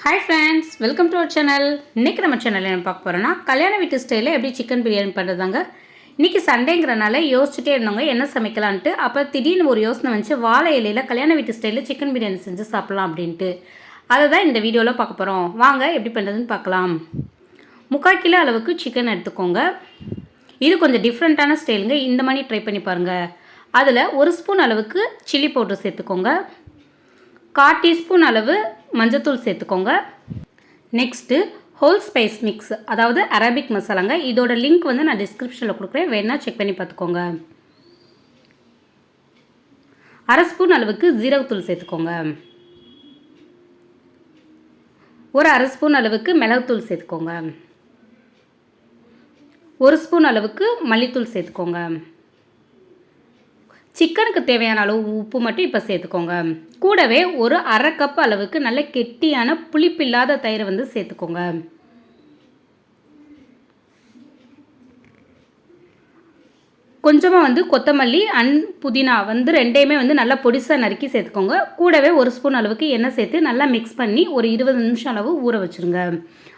Hi friends, welcome to our channel. இன்னைக்கு நம்ம சேனல்ல என்ன பார்க்க போறோம்னா கல்யாண வீட்டு ஸ்டைல்ல எப்படி சிக்கன் பிரியாணி பண்றதாங்க. இன்னைக்கு சண்டேங்கறனால யோசிச்சிட்டே இருந்தோங்க என்ன சமைக்கலாம்னு. அப்ப திடீர்னு ஒரு யோசனை வந்துச்சு வாழை இலையில கல்யாண வீட்டு ஸ்டைல்ல சிக்கன் பிரியாணி செஞ்சு சாப்பிடலாம் அப்படினு. அத தான் இந்த வீடியோல பார்க்க போறோம். வாங்க எப்படி பண்றதுன்னு பார்க்கலாம். 3/4 கிலோ அளவுக்கு சிக்கன் எடுத்துக்கோங்க. இது கொஞ்சம் டிஃபரண்டான ஸ்டைலுங்க. இந்த மாதிரி ட்ரை பண்ணி பாருங்க. அதுல 1 ஸ்பூன் அளவுக்கு chili powder சேர்த்துக்கோங்க. 1/4 டீஸ்பூன் அளவு மஞ்சத்தூள் சேர்த்துக்கோங்க. நெக்ஸ்ட்டு ஹோல் ஸ்பைஸ் மிக்ஸ் அதாவது அரபிக் மசாலாங்க. இதோட லிங்க் வந்து நான் டிஸ்கிரிப்ஷனில் கொடுக்குறேன், வேணா செக் பண்ணி பார்த்துக்கோங்க. 1/2 ஸ்பூன் அளவுக்கு ஜீரகத்தூள் சேர்த்துக்கோங்க. ஒரு 1/2 ஸ்பூன் அளவுக்கு மிளகுத்தூள் சேர்த்துக்கோங்க. 1 ஸ்பூன் அளவுக்கு மல்லித்தூள் சேர்த்துக்கோங்க. சிக்கனுக்கு தேவையான அளவு உப்பு மட்டும் இப்போ சேர்த்துக்கோங்க. கூடவே ஒரு 1/2 கப் அளவுக்கு நல்ல கெட்டியான புளிப்பில்லாத தயிரை வந்து சேர்த்துக்கோங்க. கொஞ்சமாக வந்து கொத்தமல்லி அண்ட் புதினா வந்து ரெண்டையுமே வந்து நல்லா பொடிசாக நறுக்கி சேர்த்துக்கோங்க. கூடவே 1 ஸ்பூன் அளவுக்கு எண்ணெய் சேர்த்து நல்லா மிக்ஸ் பண்ணி ஒரு 20 நிமிஷம் அளவு ஊற வச்சுருங்க.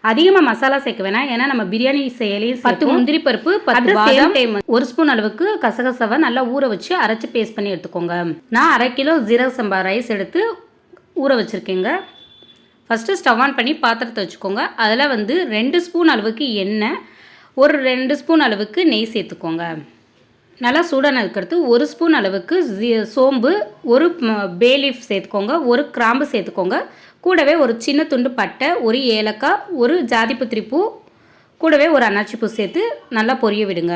அதிகமாக மசாலா சேர்க்க வேணாம், ஏன்னா நம்ம பிரியாணி செய்யலையும் 10 முந்திரி பருப்பு 10 பாதாம் 1 ஸ்பூன் அளவுக்கு கசகசாவை நல்லா ஊற வச்சு அரைச்சி பேஸ்ட் பண்ணி எடுத்துக்கோங்க. நான் 1/2 கிலோ ஜீரக சம்பா ரைஸ் எடுத்து ஊற வச்சுருக்கேங்க. ஃபஸ்ட்டு ஸ்டவ் ஆன் பண்ணி பாத்திரத்தை வச்சுக்கோங்க. அதில் வந்து 2 ஸ்பூன் அளவுக்கு எண்ணெய், ஒரு 2 ஸ்பூன் அளவுக்கு நெய் சேர்த்துக்கோங்க. நல்லா சூடானதுக்கடுத்து 1 ஸ்பூன் அளவுக்கு சோம்பு, ஒரு பே லீஃப் சேர்த்துக்கோங்க, ஒரு கிராம்பு சேர்த்துக்கோங்க. கூடவே ஒரு சின்ன துண்டு பட்டை, ஒரு ஏலக்காய், ஒரு ஜாதிபத்திரி பூ, கூடவே ஒரு அன்னாச்சி பூ சேர்த்து நல்லா பொரிய விடுங்க.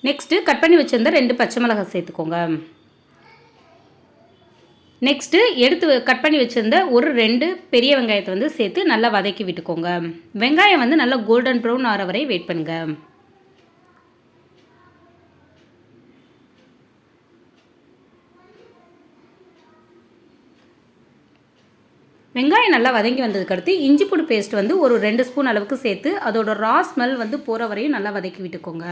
நெக்ஸ்ட்டு கட் பண்ணி வச்சுருந்த 2 பச்சை மிளகாய் சேர்த்துக்கோங்க. நெக்ஸ்ட்டு எடுத்து கட் பண்ணி வச்சுருந்த ஒரு 2 பெரிய வெங்காயத்தை வந்து சேர்த்து நல்லா வதக்கி விட்டுக்கோங்க. வெங்காயம் வந்து நல்லா கோல்டன் ப்ரௌன் ஆகிற வரை வெயிட் பண்ணுங்க. வெங்காயம் நல்லா வதங்கி வந்ததுக்கடுத்து இஞ்சி பூண்டு பேஸ்ட் வந்து ஒரு 2 ஸ்பூன் அளவுக்கு சேர்த்து அதோட ரா ஸ்மெல் வந்து போகிற வரையும் நல்லா வதக்கி விட்டுக்கோங்க.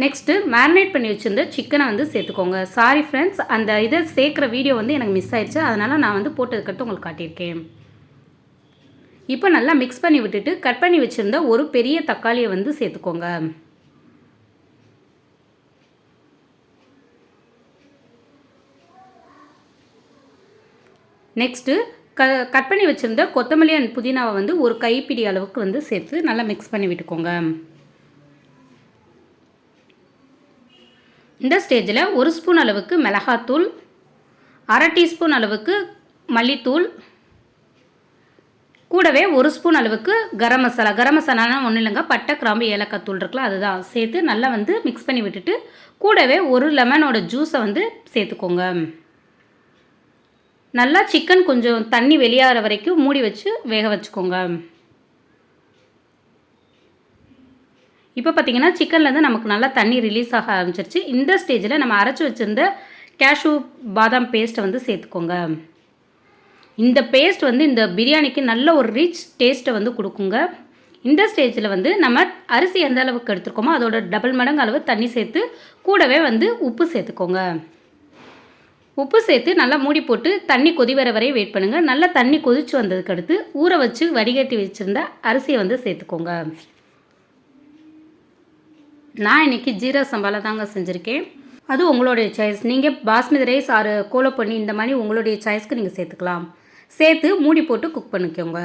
நெக்ஸ்ட்டு மேரினேட் பண்ணி வச்சுருந்த சிக்கனை வந்து சேர்த்துக்கோங்க. சாரி ஃப்ரெண்ட்ஸ், அந்த இதை சேர்க்குற வீடியோ வந்து எனக்கு மிஸ் ஆயிடுச்சு, அதனால் நான் வந்து போட்டதுக்கடுத்து உங்களுக்கு காட்டியிருக்கேன். இப்போ நல்லா மிக்ஸ் பண்ணி விட்டுட்டு கட் பண்ணி வச்சுருந்த ஒரு பெரிய தக்காளியை வந்து சேர்த்துக்கோங்க. நெக்ஸ்ட்டு கட் பண்ணி வச்சுருந்த கொத்தமல்லி அண்ட் புதினாவை வந்து ஒரு கைப்பிடி அளவுக்கு வந்து சேர்த்து நல்லா மிக்ஸ் பண்ணி விட்டுக்கோங்க. இந்த ஸ்டேஜில் 1 ஸ்பூன் அளவுக்கு மிளகாத்தூள், 1/2 டீஸ்பூன் அளவுக்கு மல்லித்தூள், கூடவே 1 ஸ்பூன் அளவுக்கு கரம் மசாலானா ஒன்றும் இல்லைங்க, பட்டை கிராம்பு ஏலக்காய் தூள் இருக்குல்ல அதுதான் சேர்த்து நல்லா வந்து மிக்ஸ் பண்ணி விட்டுட்டு கூடவே ஒரு லெமனோட ஜூஸை வந்து சேர்த்துக்கோங்க. நல்லா சிக்கன் கொஞ்சம் தண்ணி வெளியாகிற வரைக்கும் மூடி வச்சு வேக வச்சுக்கோங்க. இப்போ பார்த்தீங்கன்னா சிக்கன்லேருந்து நமக்கு நல்லா தண்ணி ரிலீஸ் ஆக ஆரம்பிச்சிருச்சு. இந்த ஸ்டேஜில் நம்ம அரைச்சி வச்சுருந்த கேஷ்யூ பாதாம் பேஸ்ட்டை வந்து சேர்த்துக்கோங்க. இந்த பேஸ்ட் வந்து இந்த பிரியாணிக்கு நல்ல ஒரு ரிச் டேஸ்ட்டை வந்து கொடுக்குங்க. இந்த ஸ்டேஜில் வந்து நம்ம அரிசி எந்த அளவுக்கு எடுத்துருக்கோமோ அதோட டபுள் மடங்கு அளவு தண்ணி சேர்த்து கூடவே வந்து உப்பு சேர்த்துக்கோங்க. உப்பு சேர்த்து நல்லா மூடி போட்டு தண்ணி கொதி வர வரை வெயிட் பண்ணுங்கள். நல்லா தண்ணி கொதிச்சு வந்ததுக்கு அடுத்து ஊற வச்சு வடிகட்டி வச்சுருந்த அரிசியை வந்து சேர்த்துக்கோங்க. நான் இன்றைக்கி ஜீரக சம்பாவில் தாங்க செஞ்சுருக்கேன். அது உங்களுடைய சாய்ஸ். நீங்கள் பாஸ்மதி ரைஸ் ஆறு கோலோ பண்ணி இந்த மாதிரி உங்களுடைய சாய்ஸ்க்கு நீங்கள் சேர்த்துக்கலாம். சேர்த்து மூடி போட்டு குக் பண்ணிக்கோங்க.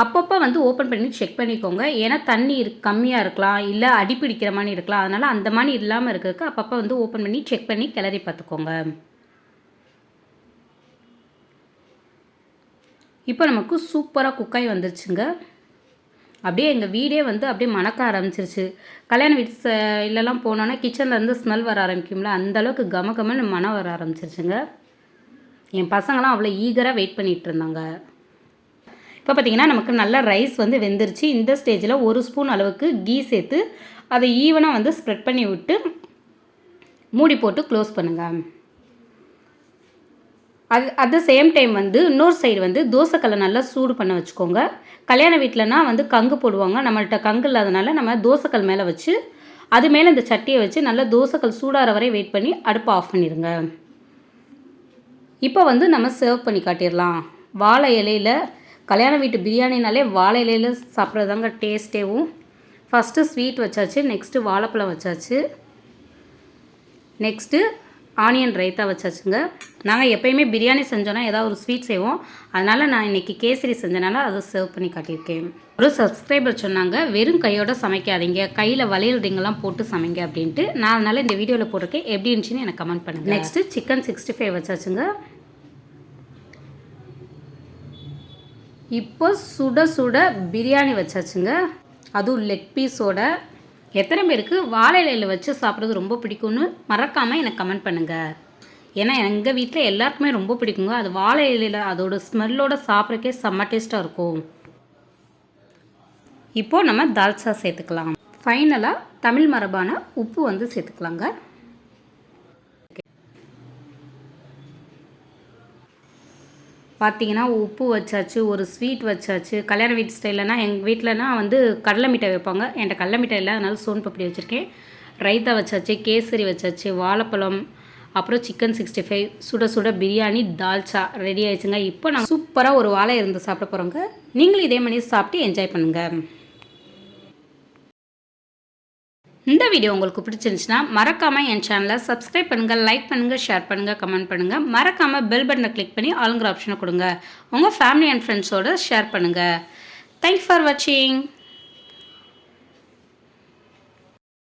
அப்பப்போ வந்து ஓப்பன் பண்ணி செக் பண்ணிக்கோங்க, ஏன்னா தண்ணி கம்மியாக இருக்கலாம், இல்லை அடி பிடிக்கிற மாதிரி இருக்கலாம். அதனால் அந்த மாதிரி இல்லாமல் இருக்கிறதுக்கு அப்பப்போ வந்து ஓப்பன் பண்ணி செக் பண்ணி கிளறி பார்த்துக்கோங்க. இப்போ நமக்கு சூப்பராக குக்காய் வந்துருச்சுங்க. அப்படியே எங்கள் வீடே வந்து அப்படியே மணக்க ஆரம்பிச்சிருச்சு. கல்யாண வீட்டு இல்லைலாம் போனோன்னா கிச்சன்லேருந்து ஸ்மெல் வர ஆரம்பிக்கும்ல, அந்தளவுக்கு கமகமன்னு மனம் வர ஆரம்பிச்சிருச்சுங்க. என் பசங்களாம் அவ்வளோ ஈகராக வெயிட் பண்ணிகிட்டு இருந்தாங்க. இப்போ பார்த்திங்கன்னா நமக்கு நல்லா ரைஸ் வந்து வெந்துருச்சு. இந்த ஸ்டேஜில் 1 ஸ்பூன் அளவுக்கு கீ சேர்த்து அதை ஈவனாக வந்து ஸ்ப்ரெட் பண்ணி விட்டு மூடி போட்டு க்ளோஸ் பண்ணுங்கள். அட் த சேம் டைம் வந்து இன்னொரு சைடு வந்து தோசைக்கல்லை நல்லா சூடு பண்ண வச்சுக்கோங்க. கல்யாண வீட்டிலனா வந்து கங்கு போடுவாங்க, நம்மள்கிட்ட கங்கு இல்லாதனால நம்ம தோசைக்கல் மேலே வச்சு அது மேலே இந்த சட்டியை வச்சு நல்லா தோசைக்கல் சூடாகிற வரை வெயிட் பண்ணி அடுப்பை ஆஃப் பண்ணிடுங்க. இப்போ வந்து நம்ம சர்வ் பண்ணி காட்டிடலாம். வாழை இலையில் கல்யாண வீட்டு பிரியாணினாலே வாழை இலையில் சாப்பிட்றது தாங்க டேஸ்ட்டேவும். ஃபஸ்ட்டு ஸ்வீட் வச்சாச்சு, நெக்ஸ்ட்டு வாழைப்பழம் வச்சாச்சு, நெக்ஸ்ட்டு ஆனியன் ரைத்தா வச்சாச்சுங்க. நாங்கள் எப்போயுமே பிரியாணி செஞ்சோன்னா ஏதாவது ஒரு ஸ்வீட் செய்வோம். அதனால் நான் இன்றைக்கி கேசரி செஞ்சனால அதை சர்வ் பண்ணி காட்டியிருக்கேன். ஒரு சப்ஸ்கிரைபர் சொன்னாங்க, வெறும் கையோடு சமைக்காதீங்க, கையில் வளையல் ரிங்கெல்லாம் போட்டு சமைங்க அப்படின்ட்டு. நான் அதனால் இந்த வீடியோவில் போட்டிருக்கேன். எப்படி இருந்துச்சுன்னு எனக்கு கமெண்ட் பண்ணுங்கள். Next chicken 65 வச்சாச்சுங்க. இப்போ சுட சுட பிரியாணி வச்சாச்சுங்க, அதுவும் லெக் பீஸோட. எத்தனை பேருக்கு வாழை இலையில் வச்சு சாப்பிட்றது ரொம்ப பிடிக்கும்னு மறக்காமல் எனக்கு கமெண்ட் பண்ணுங்கள். ஏன்னா எங்கள் வீட்டில் எல்லாருக்குமே ரொம்ப பிடிக்குங்க. அது வாழை இலையில் அதோட ஸ்மெல்லோடு சாப்பிட்றக்கே செம்ம டேஸ்ட்டாக இருக்கும். இப்போது நம்ம தால்சா சேர்த்துக்கலாம். ஃபைனலாக தமிழ் மரபான உப்பு வந்து சேர்த்துக்கலாங்க. பார்த்தீங்கன்னா உப்பு வச்சாச்சு, ஒரு ஸ்வீட் வச்சாச்சு. கல்யாண வீட்டு ஸ்டைல்லனா எங்கள் வீட்டிலனா வந்து கடலை மிட்டாய் வைப்பாங்க. என்கிட்ட கடலை மிட்டாய் இல்லை, அதனால சோன் பப்படி வச்சுருக்கேன். ரைத்தா வச்சாச்சு, கேசரி வச்சாச்சு, வாழைப்பழம், அப்புறம் சிக்கன் 65, சுட சுட பிரியாணி, தால்ச்சா ரெடி ஆயிடுச்சுங்க. இப்போ நாங்கள் சூப்பராக ஒரு வாழை இருந்து சாப்பிட போகிறோங்க. நீங்களும் இதே மாதிரி சாப்பிட்டு என்ஜாய் பண்ணுங்கள். இந்த வீடியோ உங்களுக்கு பிடிச்சிருந்துச்சுன்னா மறக்காமல் என் சேனலை சப்ஸ்கிரைப் பண்ணுங்கள், லைக் பண்ணுங்கள், ஷேர் பண்ணுங்கள், கமெண்ட் பண்ணுங்கள். மறக்காமல் பெல் பட்டனை கிளிக் பண்ணி ஆளுங்கிற ஆப்ஷனை கொடுங்க. உங்கள் ஃபேமிலி அண்ட் ஃப்ரெண்ட்ஸோடு ஷேர் பண்ணுங்கள். தேங்க்ஸ் ஃபார் வாட்சிங்.